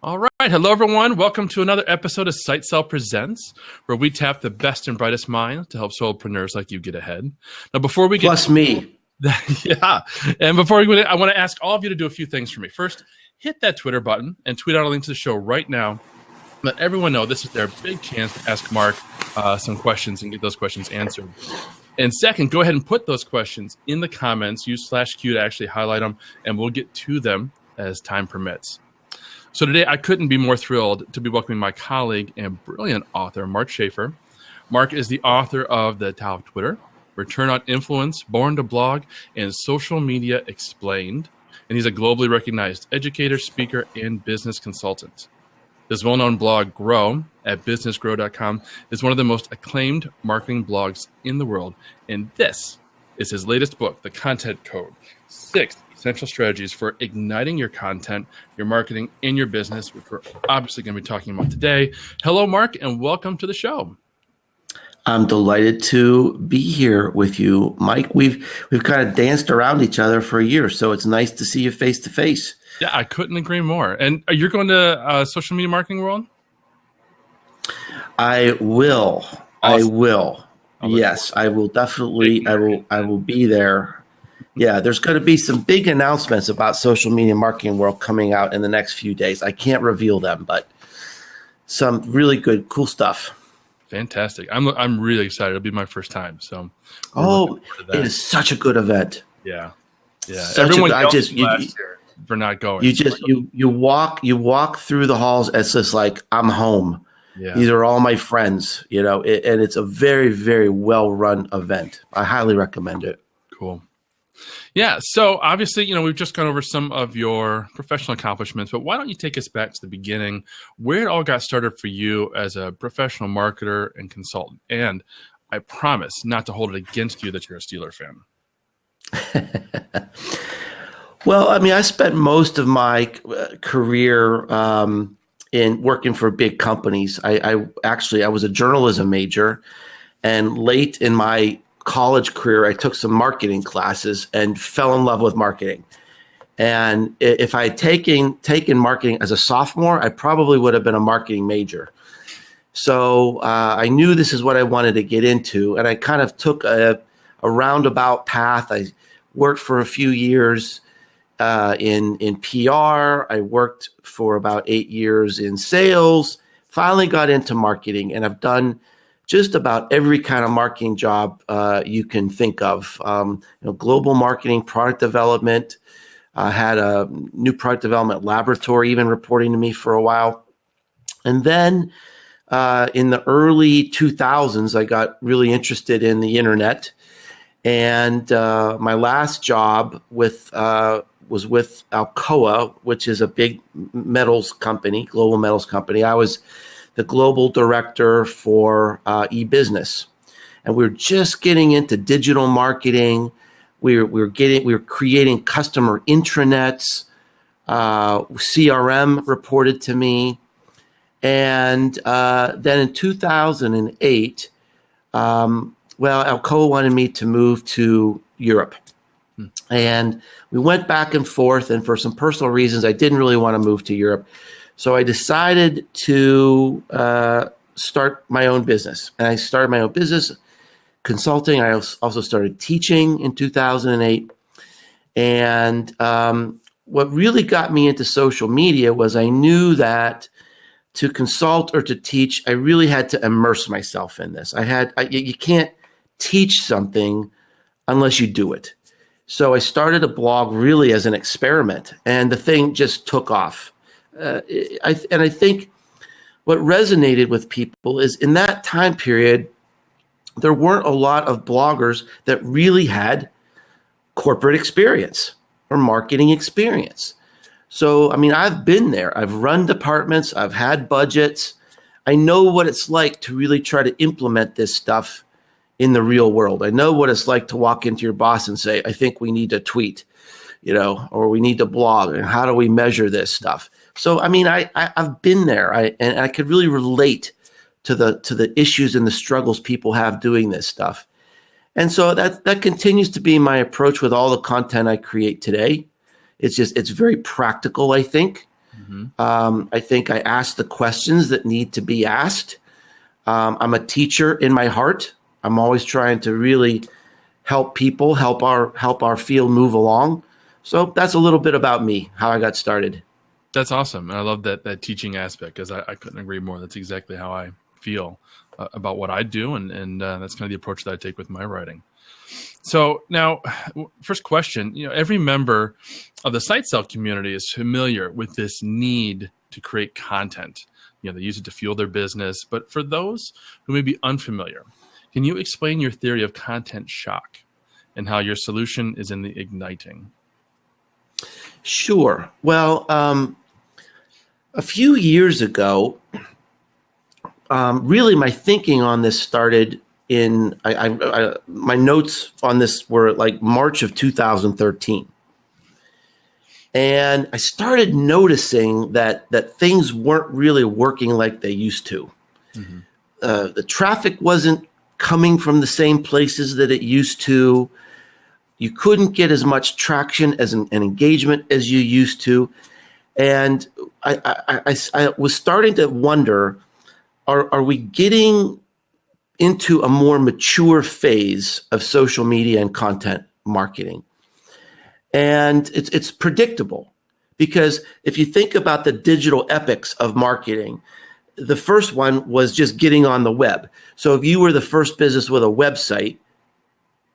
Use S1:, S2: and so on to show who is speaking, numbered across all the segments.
S1: All right. Hello, everyone. Welcome to another episode of SiteSell Presents, where we tap the best and brightest minds to help solopreneurs like you get ahead. Now, before we get
S2: Plus me.
S1: yeah, and before we go, I want to ask all of you to do a few things for me. First, hit that Twitter button and tweet out a link to the show right now. Let everyone know this is their big chance to ask Mark some questions and get those questions answered. And second, go ahead and put those questions in the comments. Use /Q to actually highlight them, and we'll get to them as time permits. So today, I couldn't be more thrilled to be welcoming my colleague and brilliant author, Mark Schaefer. Mark is the author of The Tao of Twitter, Return on Influence, Born to Blog, and Social Media Explained. And he's a globally recognized educator, speaker, and business consultant. His well-known blog, Grow, at businessgrow.com, is one of the most acclaimed marketing blogs in the world. And this is his latest book, The Content Code, 6 Essential Strategies for Igniting Your Content, Your Marketing, and Your Business, which we're obviously going to be talking about today. Hello, Mark, and welcome to the show.
S2: I'm delighted to be here with you, Mike. We've kind of danced around each other for a year, so it's nice to see you face to face.
S1: Yeah, I couldn't agree more. And you're going to Social Media Marketing World?
S2: I will.
S1: Awesome.
S2: I will. Yes, I will definitely. I will be there. Yeah, there's going to be some big announcements about Social Media Marketing World coming out in the next few days. I can't reveal them, but some really good, cool stuff.
S1: Fantastic. I'm really excited. It'll be my first time. So
S2: it is such a good event.
S1: Yeah. Everyone last year for not going.
S2: You walk through the halls. It's just like I'm home. Yeah. These are all my friends, and it's a very, very well run event. I highly recommend it.
S1: Cool. Yeah. So obviously, we've just gone over some of your professional accomplishments, but why don't you take us back to the beginning, where it all got started for you as a professional marketer and consultant? And I promise not to hold it against you that you're a Steeler fan.
S2: Well, I spent most of my career in working for big companies. I was a journalism major, and late in my college career, I took some marketing classes and fell in love with marketing. And if I had taken marketing as a sophomore, I probably would have been a marketing major. So I knew this is what I wanted to get into, and I kind of took a roundabout path. I worked for a few years in PR. I worked for about 8 years in sales, finally got into marketing, and I've done just about every kind of marketing job you can think of. Global marketing, product development, had a new product development laboratory even reporting to me for a while. And then in the early 2000s, I got really interested in the internet. And my last job was with Alcoa, which is a big metals company, global metals company. I was the global director for e-business, and we were just getting into digital marketing. We were creating customer intranets. CRM reported to me, and then in 2008, Alcoa wanted me to move to Europe. And we went back and forth, and for some personal reasons, I didn't really want to move to Europe. So I decided to start my own business. And I started my own business consulting. I also started teaching in 2008. And what really got me into social media was I knew that to consult or to teach, I really had to immerse myself in this. You can't teach something unless you do it. So I started a blog really as an experiment, and the thing just took off. I think what resonated with people is in that time period, there weren't a lot of bloggers that really had corporate experience or marketing experience. So, I've been there. I've run departments. I've had budgets. I know what it's like to really try to implement this stuff in the real world. I know what it's like to walk into your boss and say, I think we need to tweet, or we need to blog, and how do we measure this stuff? So, I've been there, and I could really relate to the issues and the struggles people have doing this stuff. And so that continues to be my approach with all the content I create today. It's very practical, I think. I think I ask the questions that need to be asked. I'm a teacher in my heart. I'm always trying to really help people, help our field move along. So that's a little bit about me, how I got started.
S1: That's awesome. And I love that teaching aspect, because I couldn't agree more. That's exactly how I feel about what I do. And that's kind of the approach that I take with my writing. So now, first question, every member of the SiteSell community is familiar with this need to create content. They use it to fuel their business. But for those who may be unfamiliar, can you explain your theory of content shock and how your solution is in the igniting?
S2: Sure. Well, a few years ago, really my thinking on this started in, my notes on this were like March of 2013. And I started noticing that things weren't really working like they used to. The traffic wasn't coming from the same places that it used to. You couldn't get as much traction as an engagement as you used to. And I was starting to wonder, are we getting into a more mature phase of social media and content marketing? And it's predictable, because if you think about the digital epics of marketing, the first one was just getting on the web. So if you were the first business with a website,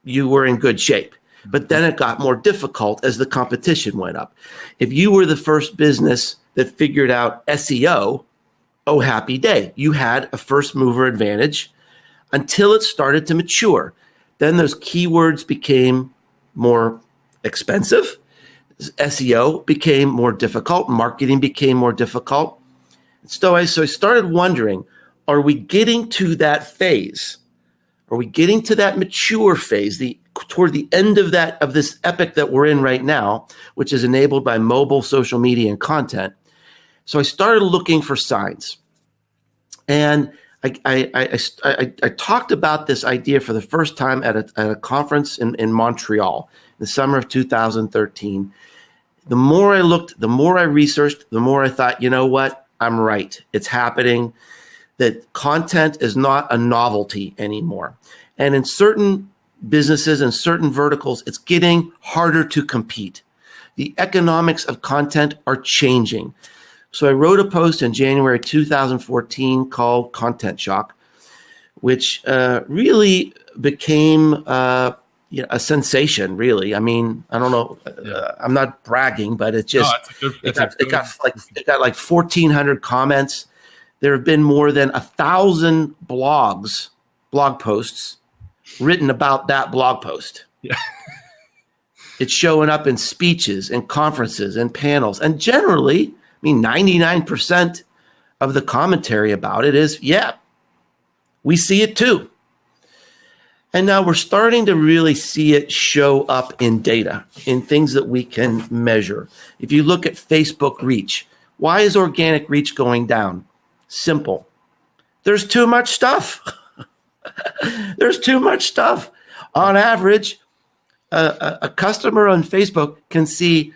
S2: you were in good shape. But then it got more difficult as the competition went up. If you were the first business that figured out SEO, oh, happy day. You had a first mover advantage until it started to mature. Then those keywords became more expensive. SEO became more difficult. Marketing became more difficult. So I started wondering, are we getting to that phase? Are we getting to that mature phase, toward the end of this epic that we're in right now, which is enabled by mobile, social media, and content? So I started looking for signs. And I talked about this idea for the first time at a conference in Montreal in the summer of 2013. The more I looked, the more I researched, the more I thought, you know what? I'm right. It's happening. That content is not a novelty anymore. And in certain businesses and certain verticals, it's getting harder to compete. The economics of content are changing. So I wrote a post in January 2014 called Content Shock, which really became a sensation, really. I mean, I don't know. I'm not bragging, but it just, it got like 1,400 comments. There have been more than 1,000 blog posts written about that blog post.
S1: Yeah.
S2: It's showing up in speeches and conferences and panels. And generally, 99% of the commentary about it is, yeah, we see it too. And now we're starting to really see it show up in data, in things that we can measure. If you look at Facebook reach, why is organic reach going down? Simple. There's too much stuff. There's too much stuff. On average, a customer on Facebook can see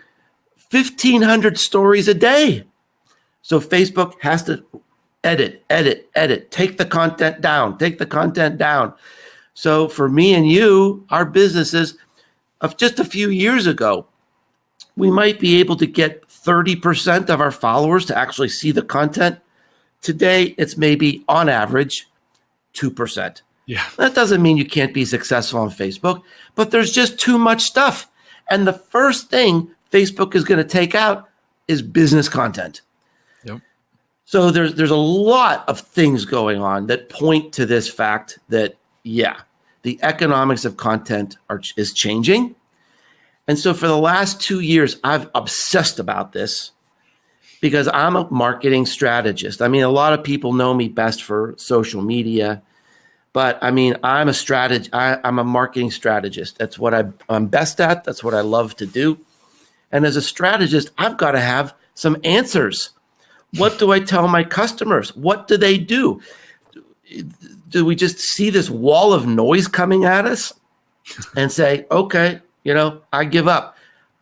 S2: 1,500 stories a day. So Facebook has to edit, take the content down. So for me and you, our businesses of just a few years ago, we might be able to get 30% of our followers to actually see the content. Today, it's maybe on average 2%.
S1: Yeah.
S2: That doesn't mean you can't be successful on Facebook, but there's just too much stuff. And the first thing Facebook is going to take out is business content.
S1: Yep.
S2: So there's a lot of things going on that point to this fact that, yeah, the economics of content is changing. And so for the last 2 years, I've obsessed about this because I'm a marketing strategist. A lot of people know me best for social media, but I'm a marketing strategist. That's what I'm best at. That's what I love to do. And as a strategist, I've got to have some answers. What do I tell my customers? What do they do? Do we just see this wall of noise coming at us and say, okay, I give up?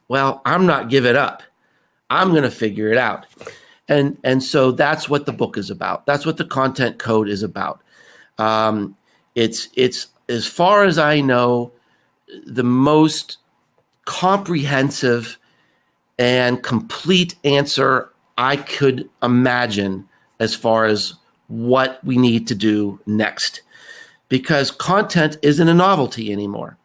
S2: Well, I'm not giving up. I'm going to figure it out. And so that's what the book is about. That's what the content code is about. It's as far as I know, the most comprehensive and complete answer I could imagine as far as what we need to do next. Because content isn't a novelty anymore.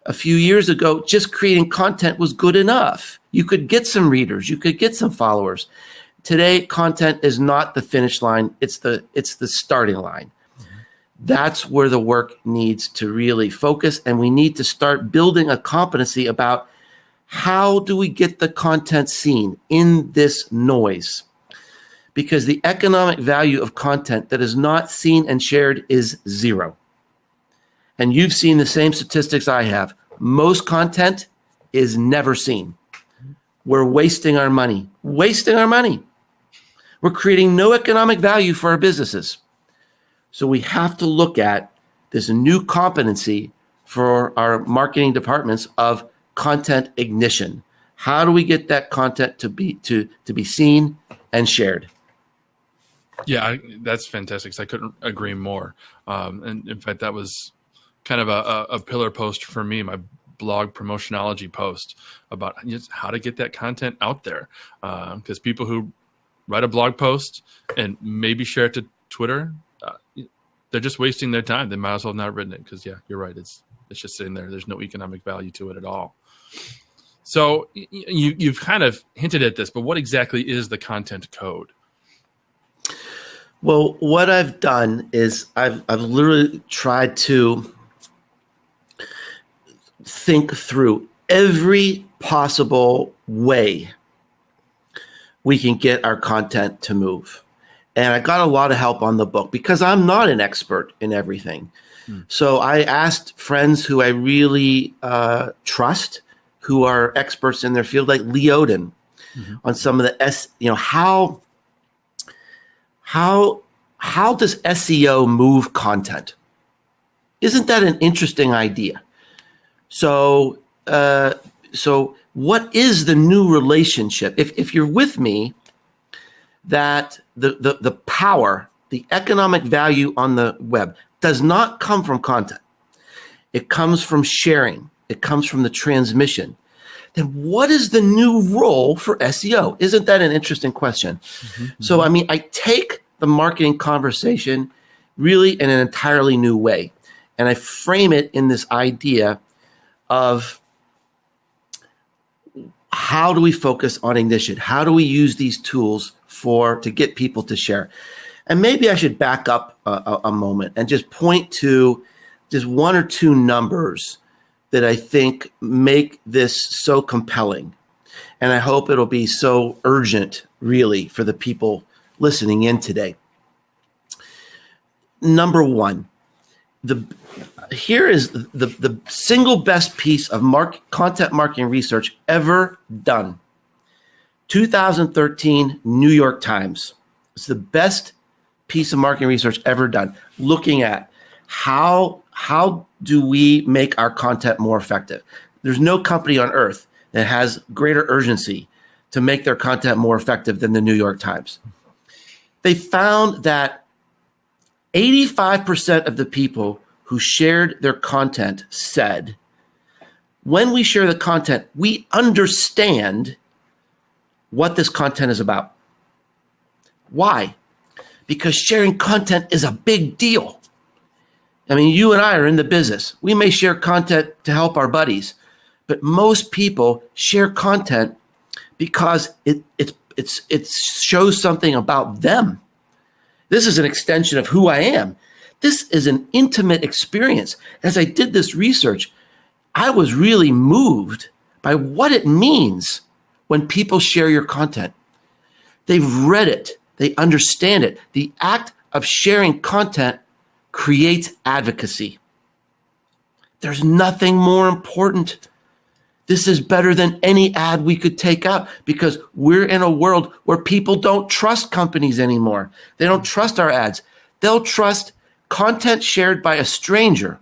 S2: A few years ago, just creating content was good enough. You could get some readers, you could get some followers. Today, content is not the finish line, it's the starting line. That's where the work needs to really focus, and we need to start building a competency about how do we get the content seen in this noise? Because the economic value of content that is not seen and shared is zero. And you've seen the same statistics I have. Most content is never seen. We're wasting our money. We're creating no economic value for our businesses. So we have to look at this new competency for our marketing departments of content ignition. How do we get that content to be seen and shared?
S1: Yeah, that's fantastic. I couldn't agree more. And in fact, that was kind of a pillar post for me, my blog promotionology post about just how to get that content out there. Because people who write a blog post and maybe share it to Twitter, they're just wasting their time. They might as well not have written it because, yeah, you're right. It's just sitting there. There's no economic value to it at all. So you've kind of hinted at this, but what exactly is the content code?
S2: Well, what I've done is I've literally tried to think through every possible way we can get our content to move. And I got a lot of help on the book because I'm not an expert in everything. So I asked friends who I really trust, who are experts in their field, like Lee Odin, on some of the how does SEO move content? Isn't that an interesting idea? So what is the new relationship? If you're with me, that the power, the economic value on the web does not come from content. It comes from sharing. It comes from the transmission. Then what is the new role for SEO? Isn't that an interesting question? So, I take the marketing conversation really in an entirely new way. And I frame it in this idea of how do we focus on ignition? How do we use these tools to get people to share? And maybe I should back up a moment and just point to just one or two numbers that I think make this so compelling. And I hope it'll be so urgent, really, for the people listening in today. Number one, here is the single best piece of content marketing research ever done. 2013 New York Times. It's the best piece of marketing research ever done, looking at how do we make our content more effective. There's no company on earth that has greater urgency to make their content more effective than the New York Times. They found that 85% of the people who shared their content said, when we share the content, we understand what this content is about. Why? Because sharing content is a big deal. You and I are in the business. We may share content to help our buddies, but most people share content because it shows something about them. This is an extension of who I am. This is an intimate experience. As I did this research, I was really moved by what it means when people share your content. They've read it. They understand it. The act of sharing content creates advocacy. There's nothing more important. This is better than any ad we could take out because we're in a world where people don't trust companies anymore. They don't trust our ads. They'll trust content shared by a stranger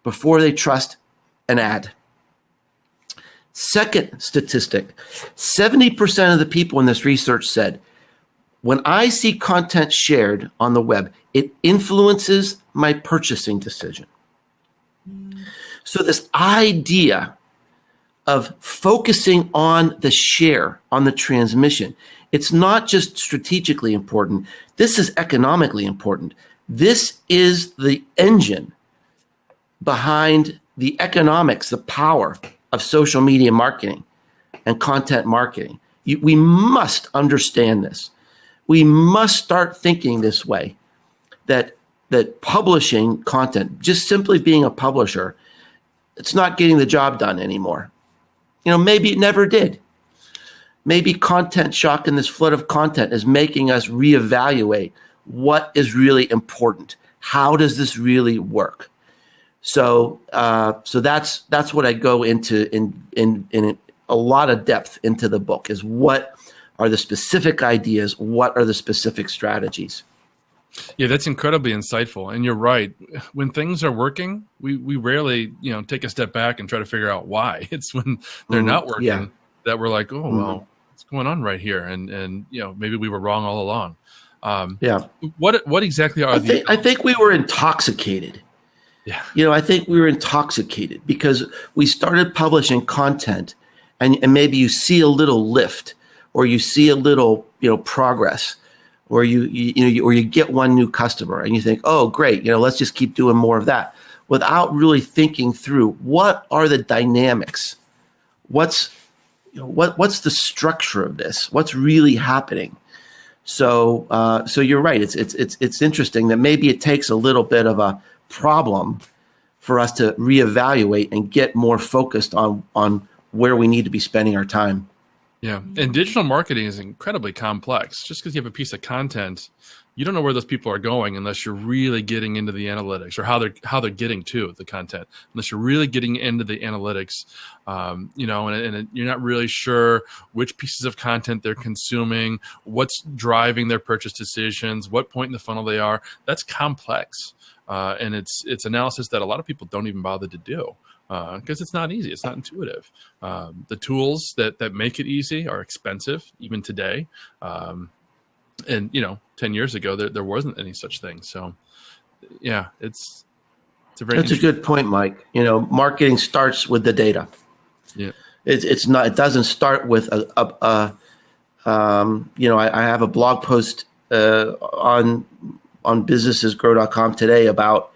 S2: before they trust an ad. Second statistic, 70% of the people in this research said when I see content shared on the web, it influences my purchasing decision. So this idea of focusing on the share, on the transmission, it's not just strategically important. This is economically important. This is the engine behind the economics, the power of social media marketing and content marketing. We must understand this. We must start thinking this way, that publishing content, just simply being a publisher, it's not getting the job done anymore. Maybe it never did. Maybe content shock and this flood of content is making us reevaluate what is really important. How does this really work? So that's what I go into in a lot of depth into the book, is what are the specific ideas, what are the specific strategies.
S1: Yeah, that's incredibly insightful. And you're right. When things are working, we rarely, take a step back and try to figure out why. It's when they're not working that we're like, oh, well, what's going on right here? And maybe we were wrong all along. What exactly are
S2: I think we were intoxicated.
S1: Yeah.
S2: I think we were intoxicated because we started publishing content and maybe you see a little lift or you see a little, progress. Or you get one new customer and you think, oh, great, let's just keep doing more of that, without really thinking through what are the dynamics, what's the structure of this, what's really happening. So you're right. It's interesting that maybe it takes a little bit of a problem for us to reevaluate and get more focused on where we need to be spending our time.
S1: Yeah, and digital marketing is incredibly complex. Just because you have a piece of content, you don't know where those people are going unless you're really getting into the analytics, or how they're getting to the content. Unless you're really getting into the analytics, and you're not really sure which pieces of content they're consuming, what's driving their purchase decisions, what point in the funnel they are. That's complex, and it's analysis that a lot of people don't even bother to do. Because it's not easy. It's not intuitive. The tools that make it easy are expensive, even today. And 10 years ago, there wasn't any such thing. So, yeah, it's a very.
S2: That's a good point, Mike. Marketing starts with the data.
S1: Yeah,
S2: it's not. It doesn't start with I have a blog post on businessesgrow.com today about.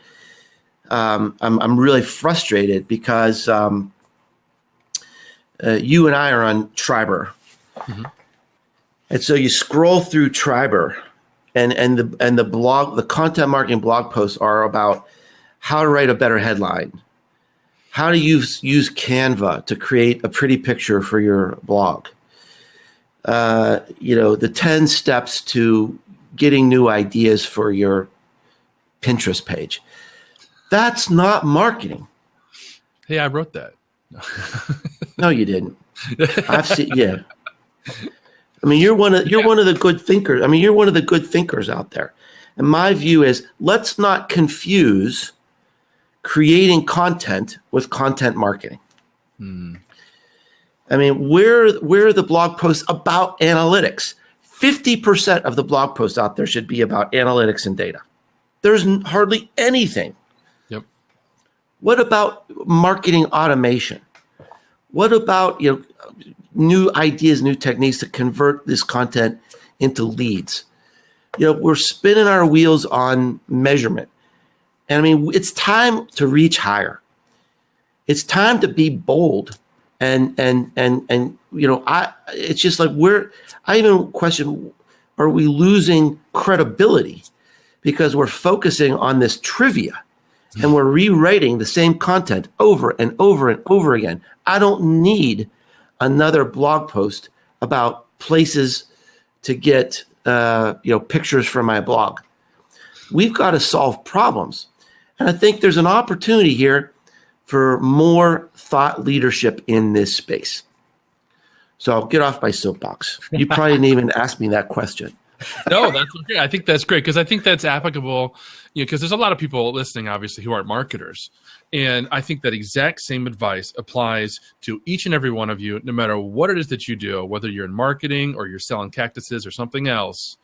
S2: I'm really frustrated because you and I are on Triber, and so you scroll through Triber, and the content marketing blog posts are about how to write a better headline, how to use Canva to create a pretty picture for your blog, the 10 steps to getting new ideas for your Pinterest page. That's not marketing.
S1: Hey, I wrote that.
S2: No, you didn't. I've seen. Yeah. I mean, you're one of the good thinkers. I mean, you're one of the good thinkers out there. And my view is, let's not confuse creating content with content marketing. I mean, where are the blog posts about analytics? 50% of the blog posts out there should be about analytics and data. There's hardly anything. What about marketing automation? What about new ideas, new techniques to convert this content into leads? We're spinning our wheels on measurement, and I mean, it's time to reach higher. It's time to be bold, and it's just like I even question: are we losing credibility because we're focusing on this trivia? And we're rewriting the same content over and over and over again. I don't need another blog post about places to get pictures for my blog. We've got to solve problems. And I think there's an opportunity here for more thought leadership in this space. So I'll get off my soapbox. You probably didn't even ask me that question.
S1: No, that's okay. I think that's great because I think that's applicable, because there's a lot of people listening, obviously, who aren't marketers. And I think that exact same advice applies to each and every one of you, no matter what it is that you do, whether you're in marketing or you're selling cactuses or something else.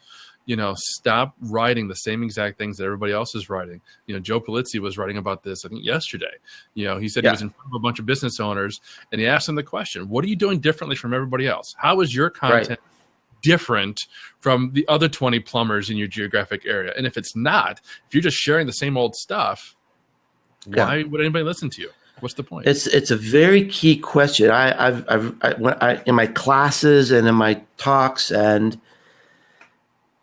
S1: Stop writing the same exact things that everybody else is writing. Joe Polizzi was writing about this, I think, yesterday. He said he was in front of a bunch of business owners, and he asked them the question, what are you doing differently from everybody else? How is your content different from the other 20 plumbers in your geographic area? And if it's not, if you're just sharing the same old stuff, why would anybody listen to you? What's the point?
S2: It's a very key question. I in my classes and in my talks and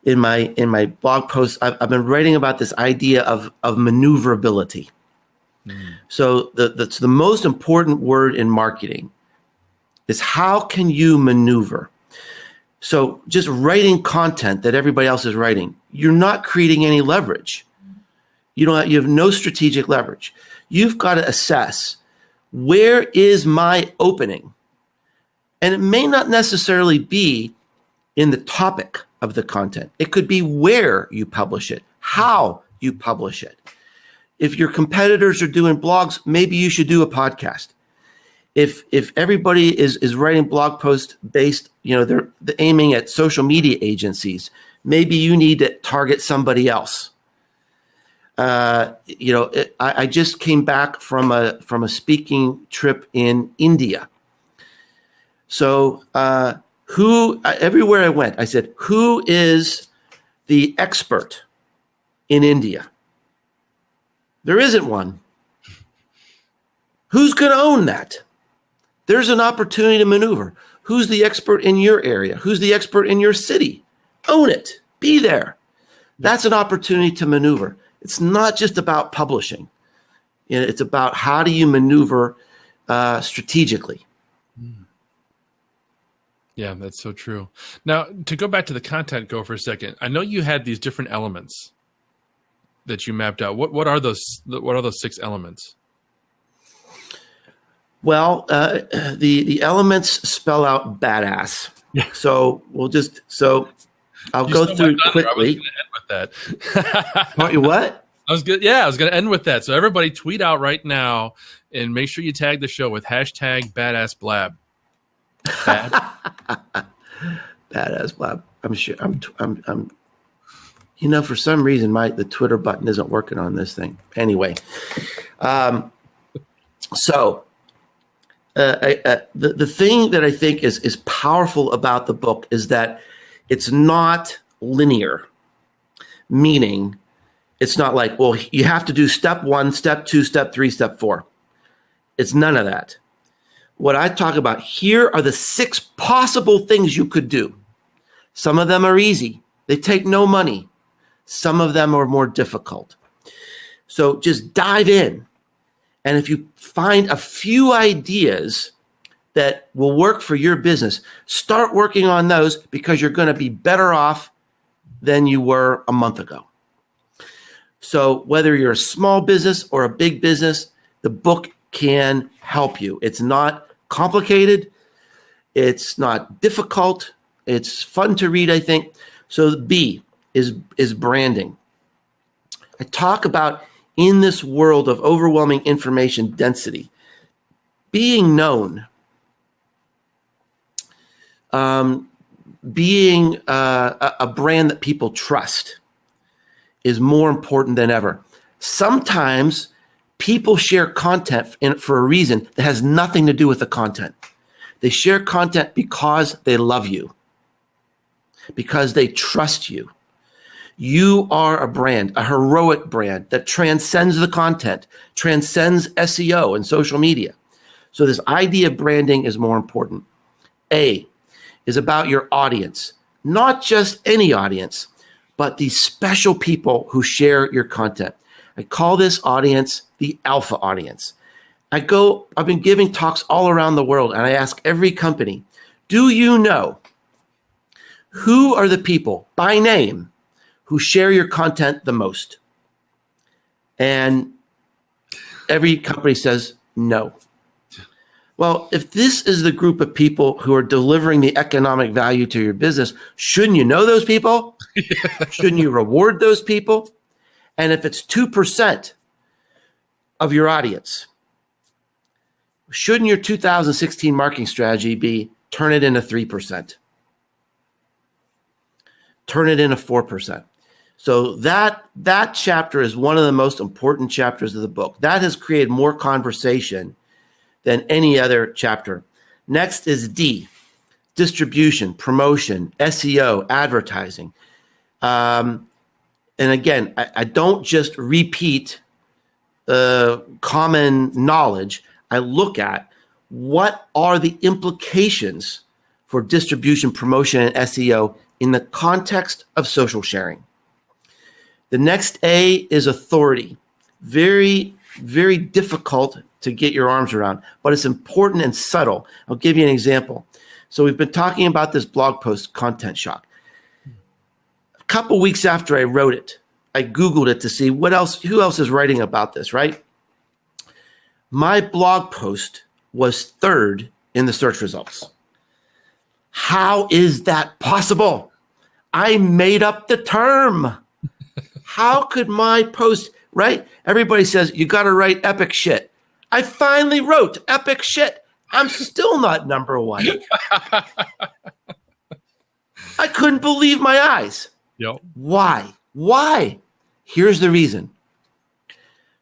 S2: in my blog posts, I've been writing about this idea of maneuverability. So the most important word in marketing is how can you maneuver? So just writing content that everybody else is writing, you're not creating any leverage. You have no strategic leverage. You've got to assess, where is my opening? And it may not necessarily be in the topic of the content. It could be where you publish it, how you publish it. If your competitors are doing blogs, maybe you should do a podcast. If everybody is writing blog posts based, they're aiming at social media agencies, maybe you need to target somebody else. I just came back from a speaking trip in India. So everywhere I went, I said, who is the expert in India? There isn't one. Who's going to own that? There's an opportunity to maneuver. Who's the expert in your area? Who's the expert in your city? Own it. Be there. That's an opportunity to maneuver. It's not just about publishing. It's about how do you maneuver strategically.
S1: Yeah, that's so true. Now, to go back to the content go for a second, I know you had these different elements that you mapped out. What are those 6 elements?
S2: Well, the elements spell out badass.
S1: Yeah.
S2: So I'll go through quickly.
S1: I was going to end with that.
S2: What?
S1: I was going to end with that. So everybody tweet out right now and make sure you tag the show with #BadassBlab.
S2: Badass Blab. I'm sure. I'm. For some reason, the Twitter button isn't working on this thing. Anyway, the thing that I think is powerful about the book is that it's not linear, meaning it's not like, well, you have to do step 1, step 2, step 3, step 4. It's none of that. What I talk about here are the 6 possible things you could do. Some of them are easy. They take no money. Some of them are more difficult. So just dive in. And if you find a few ideas that will work for your business, start working on those, because you're going to be better off than you were a month ago. So whether you're a small business or a big business, the book can help you. It's not complicated. It's not difficult. It's fun to read, I think. So the B is branding. I talk about, in this world of overwhelming information density, being known, being a brand that people trust is more important than ever. Sometimes people share content for a reason that has nothing to do with the content. They share content because they love you, because they trust you. You are a brand, a heroic brand that transcends the content, transcends SEO and social media. So this idea of branding is more important. A is about your audience, not just any audience, but these special people who share your content. I call this audience the alpha audience. I've been giving talks all around the world, and I ask every company, do you know who are the people by name who share your content the most? And every company says no. Well, if this is the group of people who are delivering the economic value to your business, shouldn't you know those people? Shouldn't you reward those people? And if it's 2% of your audience, shouldn't your 2016 marketing strategy be turn it into 3%? Turn it into 4%. So that chapter is one of the most important chapters of the book. That has created more conversation than any other chapter. Next is D, distribution, promotion, SEO, advertising. And again, I don't just repeat common knowledge. I look at what are the implications for distribution, promotion, and SEO in the context of social sharing. The next A is authority. Very, very difficult to get your arms around, but it's important and subtle. I'll give you an example. So we've been talking about this blog post, Content Shock. A couple weeks after I wrote it, I Googled it to see who else is writing about this, right? My blog post was third in the search results. How is that possible? I made up the term. How could my post, right? Everybody says, you got to write epic shit. I finally wrote epic shit. I'm still not number one. I couldn't believe my eyes.
S1: Yep.
S2: Why? Here's the reason.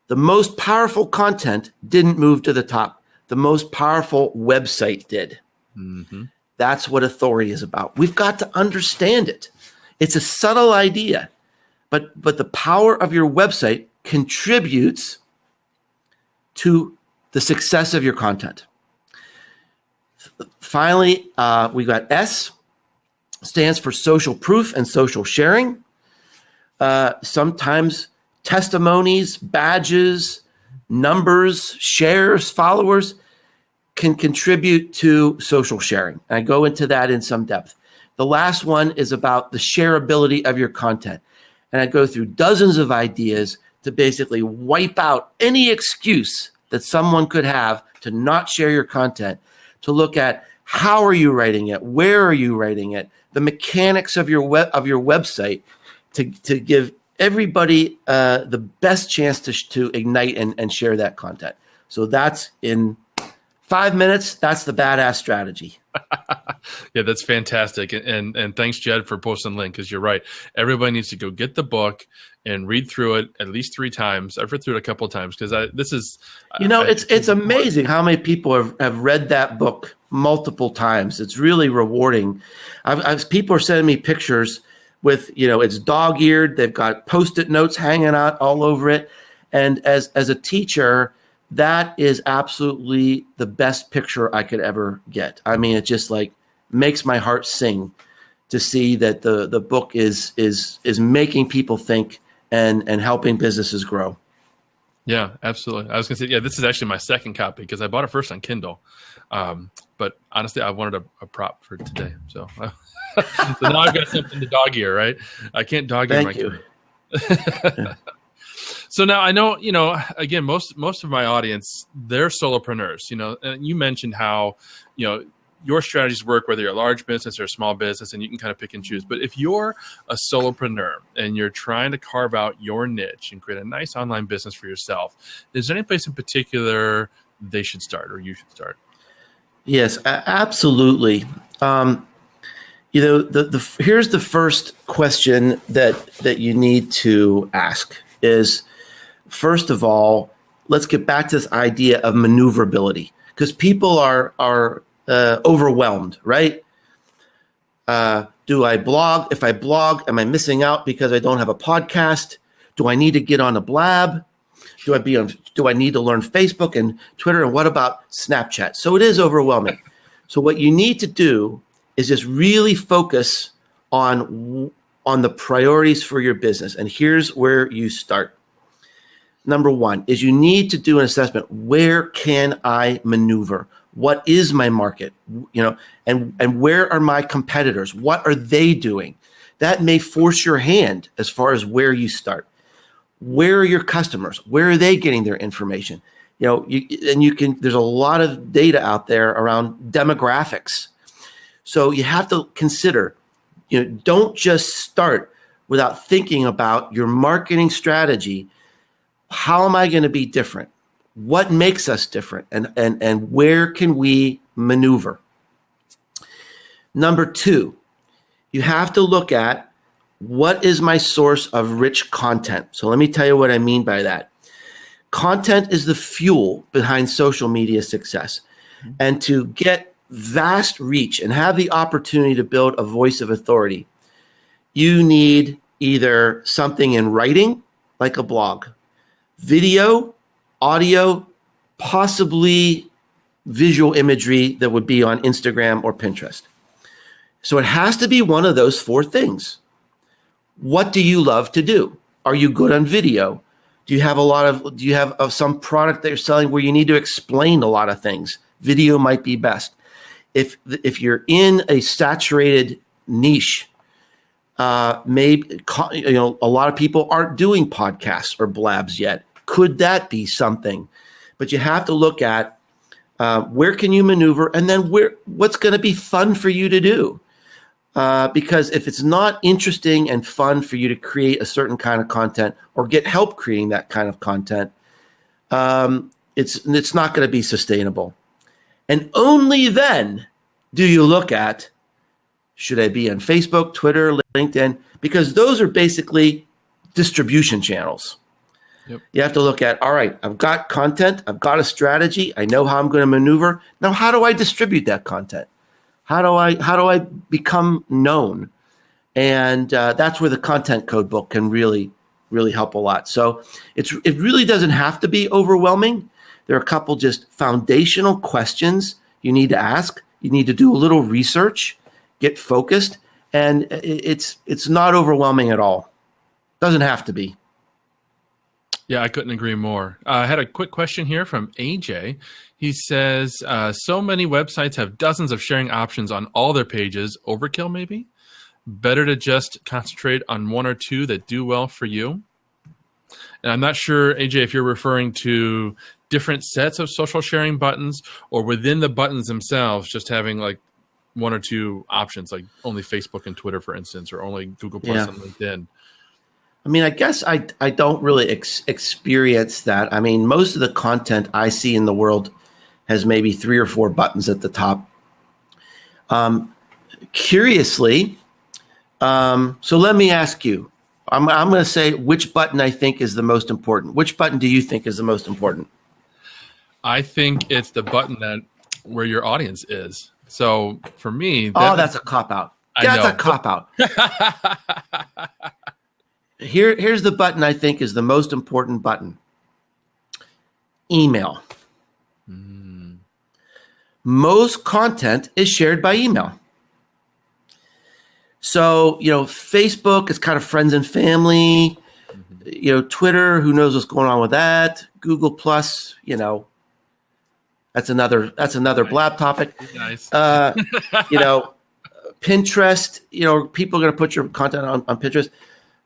S2: The most powerful content didn't move to the top. The most powerful website did. Mm-hmm. That's what authority is about. We've got to understand it. It's a subtle idea, but the power of your website contributes to the success of your content. Finally, we got S, stands for social proof and social sharing. Sometimes testimonies, badges, numbers, shares, followers can contribute to social sharing. I go into that in some depth. The last one is about the shareability of your content. And I go through dozens of ideas to basically wipe out any excuse that someone could have to not share your content, to look at how are you writing it, where are you writing it, the mechanics of your website to give everybody the best chance to ignite and share that content. So that's in 5 minutes. That's the badass strategy.
S1: Yeah, that's fantastic. And thanks, Jed, for posting the link, because you're right. Everybody needs to go get the book and read through it at least 3 times. I've read through it a couple of times because this is...
S2: it's amazing how many people have read that book multiple times. It's really rewarding. People are sending me pictures with, it's dog-eared. They've got Post-it notes hanging out all over it. And as a teacher, that is absolutely the best picture I could ever get. I mean, it just makes my heart sing to see that the book is making people think and helping businesses grow.
S1: Yeah, absolutely. I was going to say, this is actually my second copy because I bought it first on Kindle. But honestly, I wanted a prop for today. So, so now I've got something to dog ear, right? I can't dog ear my Kindle. Yeah. So now I know, again, most of my audience, they're solopreneurs, and you mentioned how, your strategies work, whether you're a large business or a small business, and you can kind of pick and choose. But if you're a solopreneur and you're trying to carve out your niche and create a nice online business for yourself, is there any place in particular they should start or you should start?
S2: Yes, absolutely. Here's the first question that you need to ask is, first of all, let's get back to this idea of maneuverability, because people are overwhelmed, right? Do I blog? If I blog, am I missing out because I don't have a podcast? Do I need to get on a Blab? Do I need to learn Facebook and Twitter? And what about Snapchat? So it is overwhelming. So what you need to do is just really focus on the priorities for your business. And here's where you start. Number one is you need to do an assessment. Where can I maneuver? What is my market? And where are my competitors? What are they doing? That may force your hand as far as where you start. Where are your customers? Where are they getting their information? There's a lot of data out there around demographics. So you have to consider, don't just start without thinking about your marketing strategy. How am I going to be different? What makes us different? And where can we maneuver? Number 2, you have to look at what is my source of rich content. So let me tell you what I mean by that. Content is the fuel behind social media success. And to get vast reach and have the opportunity to build a voice of authority, you need either something in writing, like a blog, video, audio, possibly visual imagery that would be on Instagram or Pinterest. So it has to be one of those 4 things. What do you love to do? Are you good on video? Do you have some product that you're selling where you need to explain a lot of things? Video might be best. If you're in a saturated niche, maybe a lot of people aren't doing podcasts or blabs yet. Could that be something? But you have to look at where can you maneuver, and then what's going to be fun for you to do. Because if it's not interesting and fun for you to create a certain kind of content or get help creating that kind of content, it's not going to be sustainable. And only then do you look at, should I be on Facebook, Twitter, LinkedIn? Because those are basically distribution channels. Yep. You have to look at, all right, I've got content, I've got a strategy, I know how I'm going to maneuver. Now, how do I distribute that content? How do I become known? And that's where the content code book can really, really help a lot. So it really doesn't have to be overwhelming. There are a couple just foundational questions you need to ask. You need to do a little research, get focused, and it's not overwhelming at all. Doesn't have to be.
S1: Yeah, I couldn't agree more. I had a quick question here from AJ. He says, so many websites have dozens of sharing options on all their pages. Overkill, maybe? Better to just concentrate on 1 or 2 that do well for you? And I'm not sure, AJ, if you're referring to different sets of social sharing buttons or within the buttons themselves, just having like 1 or 2 options, like only Facebook and Twitter, for instance, or only Google Plus and LinkedIn.
S2: I mean, I guess I don't really experience that. I mean, most of the content I see in the world has maybe 3 or 4 buttons at the top. Curiously, so let me ask you, I'm going to say which button I think is the most important. Which button do you think is the most important?
S1: I think it's the button where your audience is. So for me,
S2: that's a cop-out. That's a cop-out. Here's the button I think is the most important button. Email. Most content is shared by email. So, Facebook is kind of friends and family. Twitter, who knows what's going on with that? Google Plus, that's another Blab topic.
S1: Nice.
S2: Pinterest, people are going to put your content on Pinterest.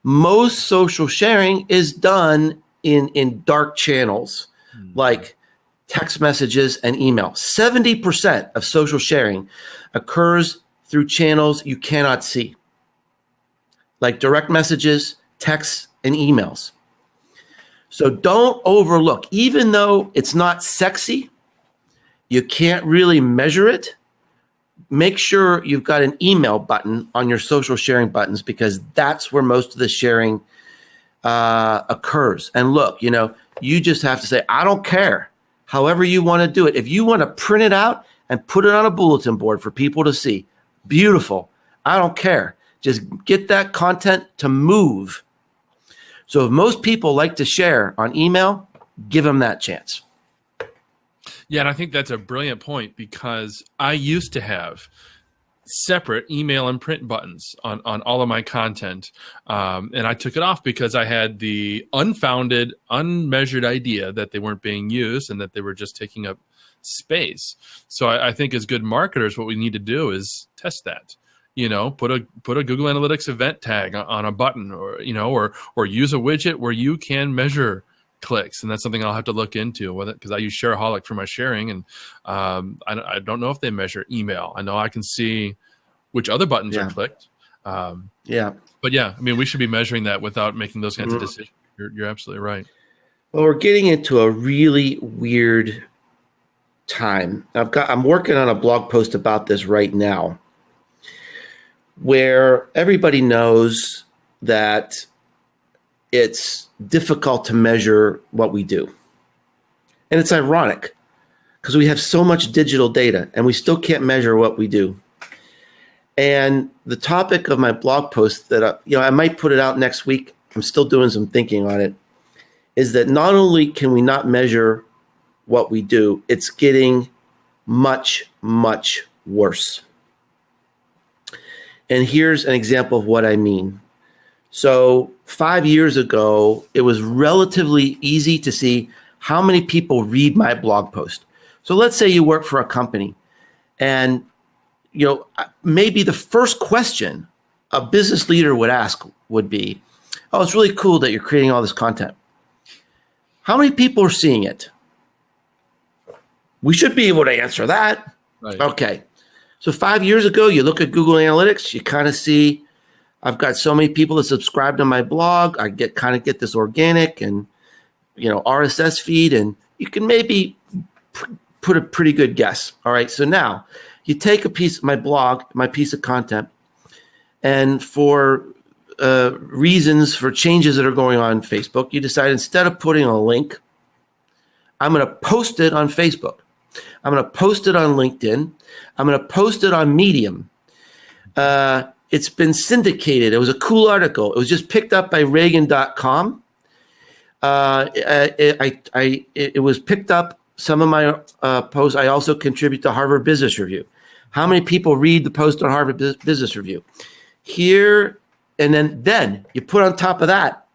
S2: Most social sharing is done in dark channels like text messages and email. 70% of social sharing occurs through channels you cannot see, like direct messages, texts, and emails. So don't overlook, even though it's not sexy, you can't really measure it. Make sure you've got an email button on your social sharing buttons because that's where most of the sharing occurs. And look, you just have to say, I don't care. However you want to do it. If you want to print it out and put it on a bulletin board for people to see, beautiful. I don't care. Just get that content to move. So if most people like to share on email, give them that chance.
S1: Yeah, and I think that's a brilliant point because I used to have separate email and print buttons on all of my content. And I took it off because I had the unfounded, unmeasured idea that they weren't being used and that they were just taking up space. So I think as good marketers, what we need to do is test that. Put a Google Analytics event tag on a button or use a widget where you can measure clicks, and that's something I'll have to look into with it, because I use Shareaholic for my sharing, and I don't know if they measure email. I know I can see which other buttons are clicked. But yeah, I mean, we should be measuring that without making those kinds of decisions. You're absolutely right.
S2: Well, we're getting into a really weird time. I'm working on a blog post about this right now, where everybody knows that it's difficult to measure what we do. And it's ironic because we have so much digital data and we still can't measure what we do. And the topic of my blog post that I might put it out next week, I'm still doing some thinking on it, is that not only can we not measure what we do, it's getting much, much worse. And here's an example of what I mean. So 5 years ago, it was relatively easy to see how many people read my blog post. So let's say you work for a company, and maybe the first question a business leader would ask would be, "Oh, it's really cool that you're creating all this content. How many people are seeing it?" We should be able to answer that.
S1: Right.
S2: Okay. So 5 years ago, you look at Google Analytics, you kind of see, I've got so many people that subscribe to my blog. I get this organic and RSS feed, and you can maybe put a pretty good guess. All right. So now you take a piece of my blog, my piece of content, and for reasons, for changes that are going on in Facebook, you decide instead of putting a link, I'm going to post it on Facebook. I'm going to post it on LinkedIn. I'm going to post it on Medium. It's been syndicated. It was a cool article. It was just picked up by Reagan.com. It was picked up. Some of my posts, I also contribute to Harvard Business Review. How many people read the post on Harvard Business Review? Here, and then you put on top of that,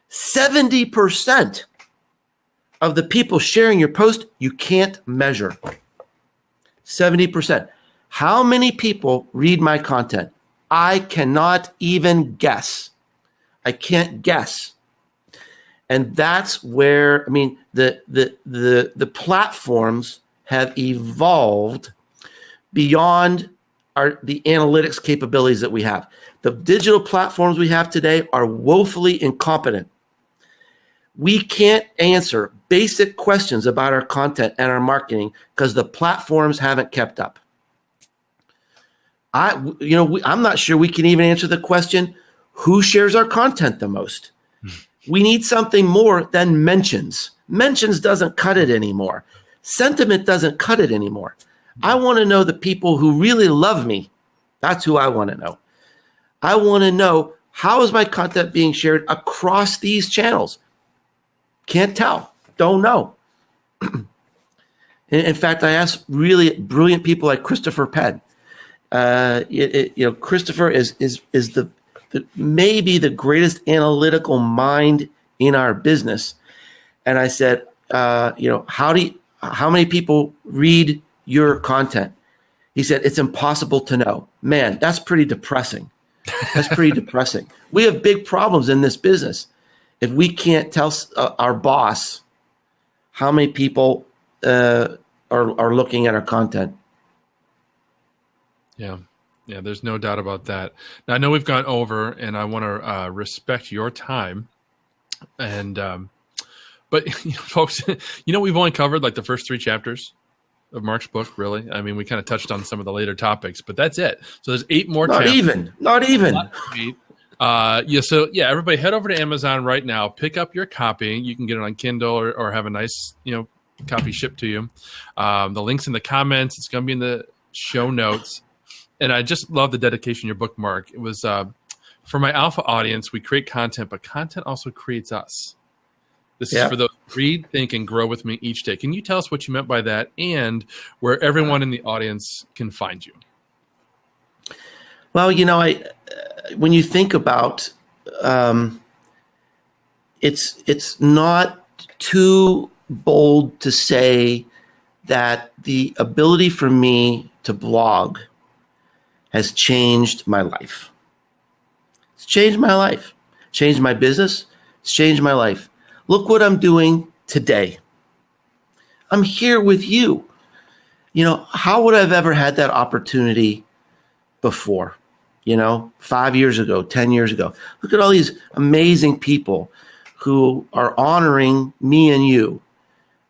S2: 70% of the people sharing your post, you can't measure. 70%. How many people read my content? I cannot even guess. I can't guess. And that's where, the platforms have evolved beyond the analytics capabilities that we have. The digital platforms we have today are woefully incompetent. We can't answer basic questions about our content and our marketing because the platforms haven't kept up. I'm not sure we can even answer the question, who shares our content the most? We need something more than mentions. Mentions doesn't cut it anymore. Sentiment doesn't cut it anymore. I want to know the people who really love me. That's who I want to know. I want to know, how is my content being shared across these channels? Can't tell. Don't know. In fact, I asked really brilliant people like Christopher Penn. Christopher is the maybe the greatest analytical mind in our business. And I said, how many people read your content? He said, it's impossible to know. Man, that's pretty depressing. That's pretty depressing. We have big problems in this business if we can't tell our boss how many people are looking at our content.
S1: Yeah, there's no doubt about that. Now, I know we've gone over, and I want to respect your time. And but folks, we've only covered like the first 3 chapters of Mark's book. Really, I mean, we kind of touched on some of the later topics, but that's it. So there's 8 more.
S2: Not even.
S1: So everybody head over to Amazon right now. Pick up your copy. You can get it on Kindle or have a nice copy shipped to you. The link's in the comments. It's going to be in the show notes. And I just love the dedication in your book, Mark. It was for my alpha audience, we create content, but content also creates us. This is for those who read, think, and grow with me each day. Can you tell us what you meant by that and where everyone in the audience can find you?
S2: Well, when you think about it's not too bold to say that the ability for me to blog has changed my life. It's changed my life, changed my business, it's changed my life. Look what I'm doing today. I'm here with you. How would I have ever had that opportunity before? 5 years ago, 10 years ago. Look at all these amazing people who are honoring me and you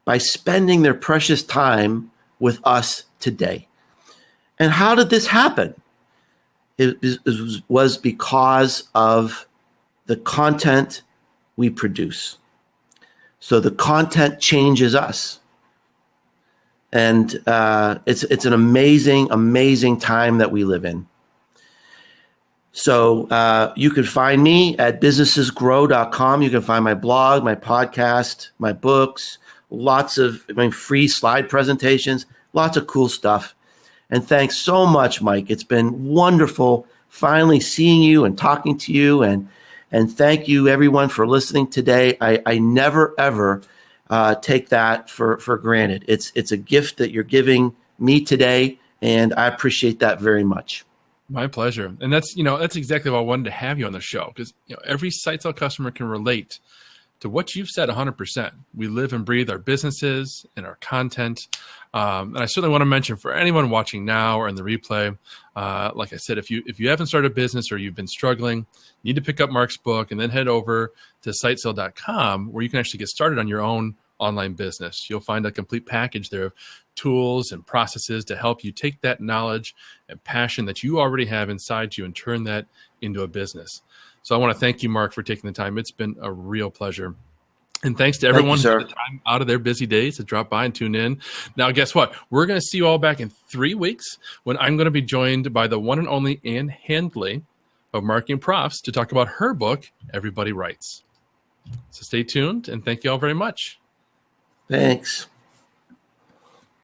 S2: by spending their precious time with us today. And how did this happen? It was because of the content we produce. So the content changes us. And it's an amazing, amazing time that we live in. So you can find me at businessesgrow.com. You can find my blog, my podcast, my books, lots of free slide presentations, lots of cool stuff. And thanks so much, Mike. It's been wonderful finally seeing you and talking to you. And thank you, everyone, for listening today. I never, ever take that for granted. It's a gift that you're giving me today, and I appreciate that very much.
S1: My pleasure. And that's exactly why I wanted to have you on the show, because every SiteSell customer can relate to what you've said 100%. We live and breathe our businesses and our content. And I certainly want to mention for anyone watching now or in the replay, like I said, if you haven't started a business or you've been struggling, you need to pick up Mark's book and then head over to SiteSell.com, where you can actually get started on your own online business. You'll find a complete package there of tools and processes to help you take that knowledge and passion that you already have inside you and turn that into a business. So I want to thank you, Mark, for taking the time. It's been a real pleasure. And thanks to everyone who took the time out of their busy days to drop by and tune in. Now, guess what? We're going to see you all back in 3 weeks when I'm going to be joined by the one and only Ann Handley of Marketing Profs to talk about her book, Everybody Writes. So stay tuned, and thank you all very much.
S2: Thanks.